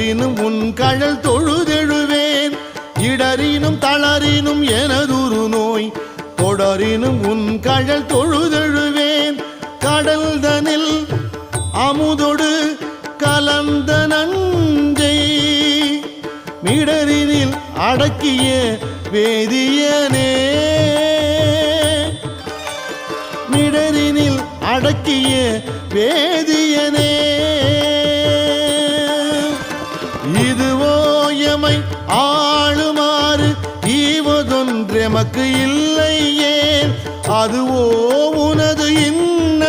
இடறினும் உன் கழல் தொழுதெழுவேன் இடறினும் தளறினும் எனதுரு நோய் தொடரினும் உன் கழல் தொழுதெழுவேன் கடல் தனில் அமுதொடு கலந்த நஞ்சை மிடரினில் அடக்கிய வேதியனே மிடரினில் அடக்கிய வேதியனே இதுவோ எமை ஆளுமாறு ஈவதொன்றெமக்கு இல்லை ஏன் அதுவோ உனது இன்ன